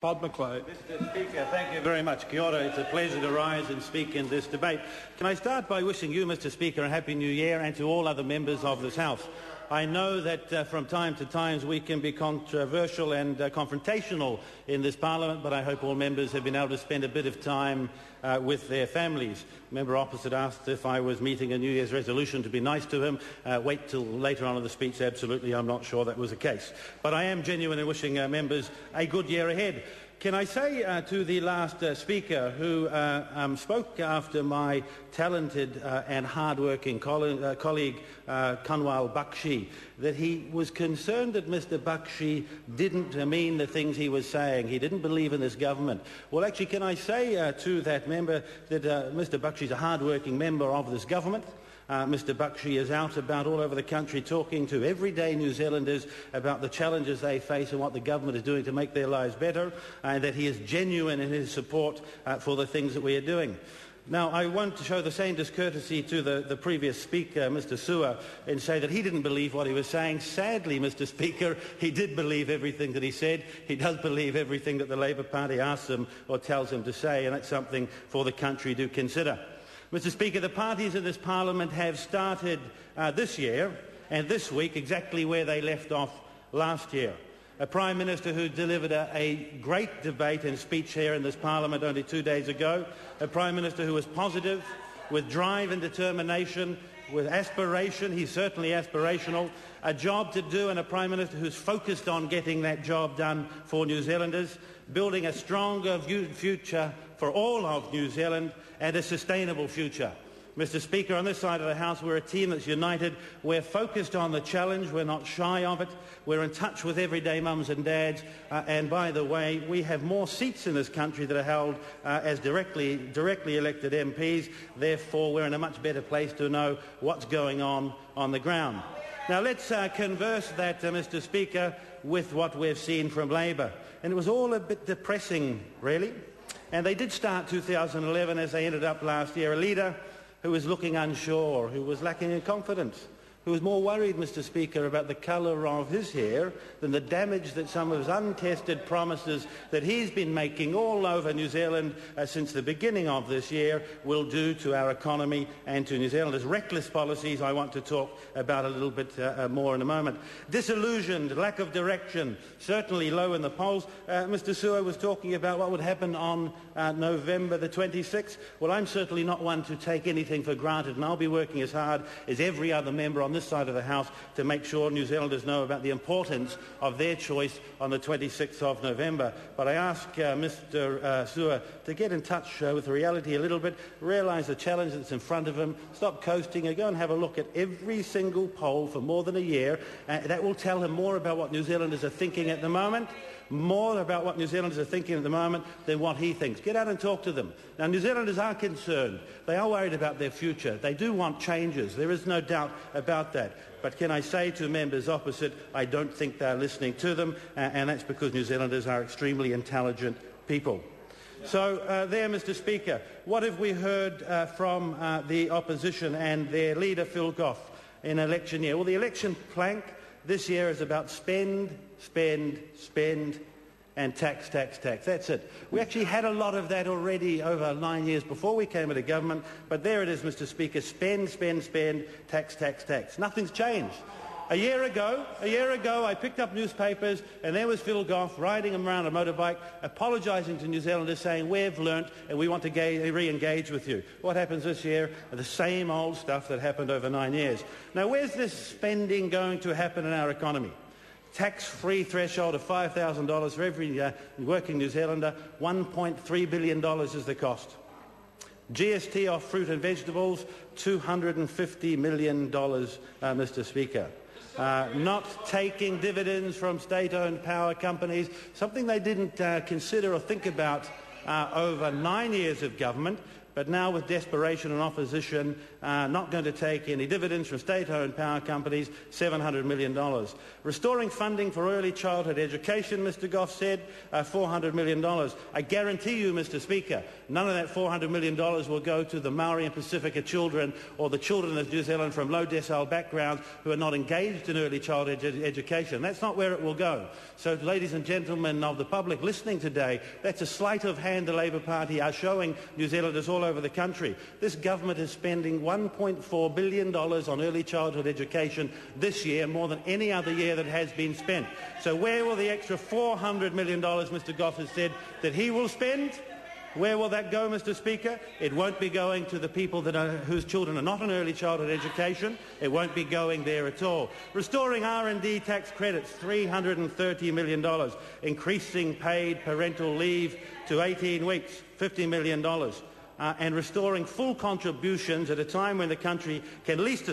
Mr Speaker, thank you very much. Kia ora. It's a pleasure to rise and speak in this debate. Can I start by wishing you, Mr Speaker, a Happy New Year, and to all other members of this House. I know that from time to time we can be controversial and confrontational in this Parliament, but I hope all members have been able to spend a bit of time with their families. Member opposite asked if I was meeting a New Year's resolution to be nice to him. Wait till later on in the speech. Absolutely, I'm not sure that was the case. But I am genuine in wishing members a good year ahead. Can I say to the last speaker, who spoke after my talented and hard-working colleague Kanwal Bakshi, that he was concerned that Mr Bakshi didn't mean the things he was saying. He didn't believe in this government. Well, actually, can I say to that member that Mr Bakshi is a hard-working member of this government. Mr Bakshi is out about all over the country talking to everyday New Zealanders about the challenges they face and what the government is doing to make their lives better, and that he is genuine in his support for the things that we are doing. Now, I want to show the same discourtesy to the previous speaker, Mr Sua, and say that he didn't believe what he was saying. Sadly, Mr Speaker, he did believe everything that he said. He does believe everything that the Labour Party asks him or tells him to say, and that's something for the country to consider. Mr Speaker, the parties in this Parliament have started this year and this week exactly where they left off last year. A Prime Minister who delivered a great debate and speech here in this Parliament only 2 days ago. A Prime Minister who was positive, with drive and determination, with aspiration. He's certainly aspirational. A job to do, and a Prime Minister who's focused on getting that job done for New Zealanders, building a stronger future for all of New Zealand and a sustainable future. Mr Speaker, on this side of the House, we're a team that's united. We're focused on the challenge. We're not shy of it. We're in touch with everyday mums and dads. And by the way, we have more seats in this country that are held as directly elected MPs. Therefore, we're in a much better place to know what's going on the ground. Now, let's converse that, Mr Speaker, with what we've seen from Labour. And it was all a bit depressing, really. And they did start 2011 as they ended up last year. A leader who was looking unsure, who was lacking in confidence, who was more worried, Mr Speaker, about the colour of his hair than the damage that some of his untested promises that he's been making all over New Zealand since the beginning of this year will do to our economy and to New Zealanders. Reckless policies I want to talk about a little bit more in a moment. Disillusioned, lack of direction, certainly low in the polls. Mr Sua was talking about what would happen on November the 26th. Well, I'm certainly not one to take anything for granted, and I'll be working as hard as every other member on this side of the House to make sure New Zealanders know about the importance of their choice on the 26th of November. But I ask Mr Sua to get in touch with reality a little bit, realise the challenge that's in front of him, stop coasting and go and have a look at every single poll for more than a year. That will tell him more about what New Zealanders are thinking at the moment, more about what New Zealanders are thinking at the moment than what he thinks. Get out and talk to them. Now, New Zealanders are concerned. They are worried about their future. They do want changes. There is no doubt about that. But can I say to members opposite, I don't think they're listening to them, and that's because New Zealanders are extremely intelligent people. So there, Mr Speaker, what have we heard from the opposition and their leader, Phil Goff, in election year? Well, the election plank this year is about spend, spend, spend, and tax, tax, tax. That's it. We actually had a lot of that already over 9 years before we came into government, but there it is, Mr Speaker, spend, spend, spend, tax, tax, tax. Nothing's changed. A year ago, I picked up newspapers and there was Phil Goff riding around a motorbike, apologising to New Zealanders, saying, we've learnt and we want to re-engage with you. What happens this year? The same old stuff that happened over 9 years. Now, where's this spending going to happen in our economy? Tax-free threshold of $5,000 for every working New Zealander, $1.3 billion is the cost. GST off fruit and vegetables, $250 million, Mr Speaker. Not taking dividends from state-owned power companies, something they didn't consider or think about over 9 years of government. but now with desperation and opposition, not going to take any dividends from state-owned power companies, $700 million. Restoring funding for early childhood education, Mr Goff said, $400 million. I guarantee you, Mr Speaker, none of that $400 million will go to the Maori and Pacifica children or the children of New Zealand from low decile backgrounds who are not engaged in early childhood education. That's not where it will go. So, ladies and gentlemen of the public listening today, that's a sleight of hand the Labour Party are showing New Zealanders all over the country. This government is spending $1.4 billion on early childhood education this year, more than any other year that has been spent. So where will the extra $400 million Mr Goff has said that he will spend? Where will that go, Mr Speaker? It won't be going to the people whose children are not in early childhood education. It won't be going there at all. Restoring R&D tax credits, $330 million. Increasing paid parental leave to 18 weeks, $50 million. And restoring full contributions at a time when the country can least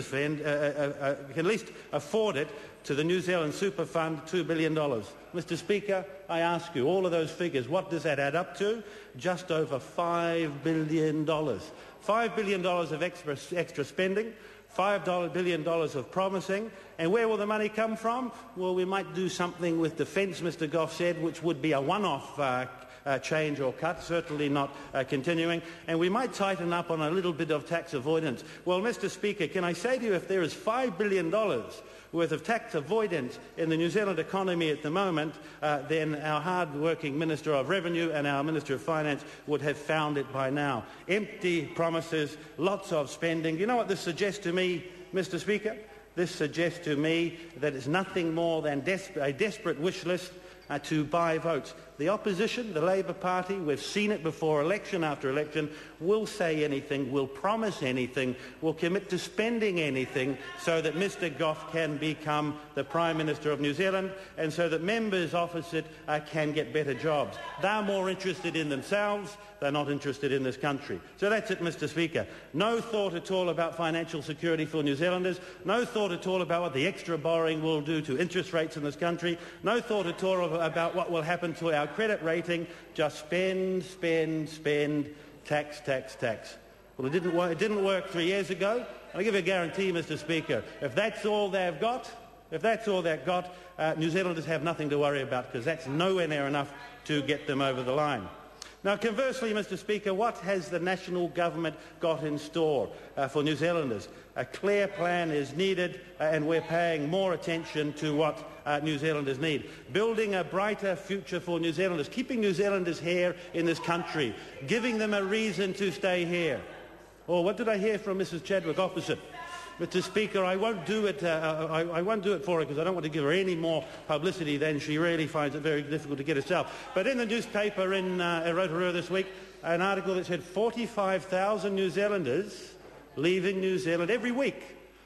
afford it to the New Zealand Super Fund, $2 billion. Mr Speaker, I ask you, all of those figures, what does that add up to? Just over $5 billion. $5 billion of extra spending, $5 billion of promising. And where will the money come from? Well, we might do something with defence, Mr Goff said, which would be a one-off change or cut, certainly not continuing, and we might tighten up on a little bit of tax avoidance. Well, Mr Speaker, can I say to you, if there is $5 billion worth of tax avoidance in the New Zealand economy at the moment, then our hard-working Minister of Revenue and our Minister of Finance would have found it by now. Empty promises, lots of spending. You know what this suggests to me, Mr Speaker? This suggests to me that it's nothing more than a desperate wish list to buy votes. The opposition, the Labour Party, we've seen it before election after election, will say anything, will promise anything, will commit to spending anything so that Mr Goff can become the Prime Minister of New Zealand and so that members opposite can get better jobs. They're more interested in themselves, they're not interested in this country. So that's it, Mr Speaker. No thought at all about financial security for New Zealanders, no thought at all about what the extra borrowing will do to interest rates in this country, no thought at all about what will happen to our credit rating. Just spend, spend, spend, tax, tax, tax. Well, it didn't work 3 years ago. And I give you a guarantee, Mr Speaker, if that's all they've got, New Zealanders have nothing to worry about, because that's nowhere near enough to get them over the line. Now, conversely, Mr Speaker, what has the national government got in store for New Zealanders? A clear plan is needed, and we're paying more attention to what New Zealanders need. Building a brighter future for New Zealanders, keeping New Zealanders here in this country, giving them a reason to stay here. Oh, what did I hear from Mrs Chadwick opposite? Mr Speaker, I won't do it I won't do it for her because I don't want to give her any more publicity than she really finds it very difficult to get herself. But in the newspaper in Rotorua this week, an article that said 45,000 New Zealanders leaving New Zealand every week.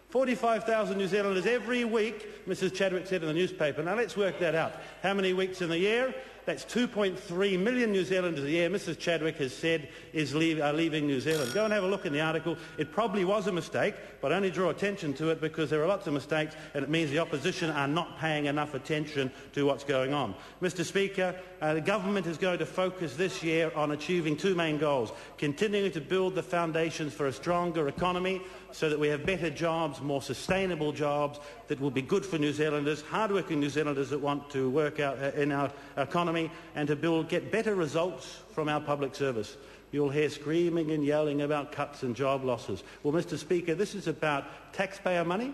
45,000 New Zealanders every week, Mrs Chadwick said in the newspaper. Now let's work that out. How many weeks in the year? That's 2.3 million New Zealanders a year, Mrs Chadwick has said, are leaving New Zealand. Go and have a look in the article. It probably was a mistake, but only draw attention to it because there are lots of mistakes and it means the opposition are not paying enough attention to what's going on. Mr Speaker, the government is going to focus this year on achieving two main goals: continuing to build the foundations for a stronger economy so that we have better jobs, more sustainable jobs that will be good for New Zealanders, hard-working New Zealanders that want to work out in our economy, and to get better results from our public service. You'll hear screaming and yelling about cuts and job losses. Well, Mr Speaker, this is about taxpayer money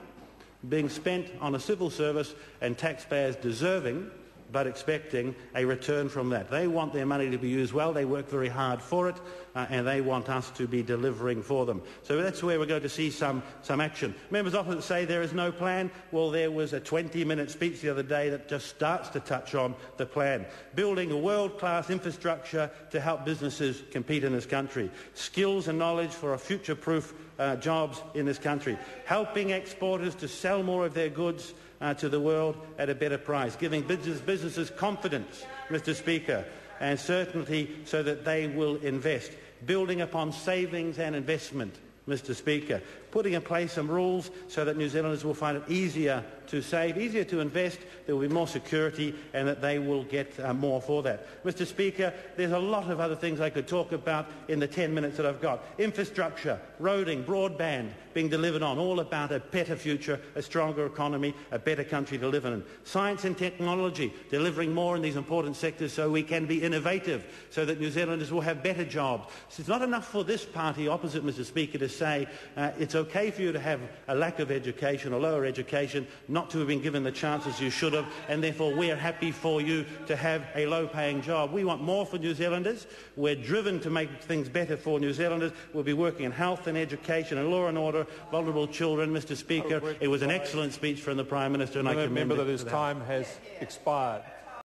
being spent on a civil service and taxpayers deserving but expecting a return from that. They want their money to be used well, they work very hard for it, and they want us to be delivering for them. So that's where we're going to see some action. Members often say there is no plan. Well, there was a 20-minute speech the other day that just starts to touch on the plan. Building a world-class infrastructure to help businesses compete in this country. Skills and knowledge for a future-proof jobs in this country. Helping exporters to sell more of their goods to the world at a better price, giving businesses confidence, Mr Speaker, and certainty so that they will invest, building upon savings and investment, Mr Speaker, putting in place some rules so that New Zealanders will find it easier to save, easier to invest, there will be more security, and that they will get more for that. Mr. Speaker, there's a lot of other things I could talk about in the 10 minutes that I've got. Infrastructure, roading, broadband being delivered on, all about a better future, a stronger economy, a better country to live in. Science and technology, delivering more in these important sectors so we can be innovative, so that New Zealanders will have better jobs. So it's not enough for this party opposite, Mr. Speaker, to say it's okay for you to have a lack of education or lower education, not to have been given the chances you should have, and therefore we're happy for you to have a low-paying job. We want more for New Zealanders. We're driven to make things better for New Zealanders. We'll be working in health and education and law and order, vulnerable children. Mr. Speaker, it was an excellent speech from the Prime Minister, and I commend it. Remember that his time has expired.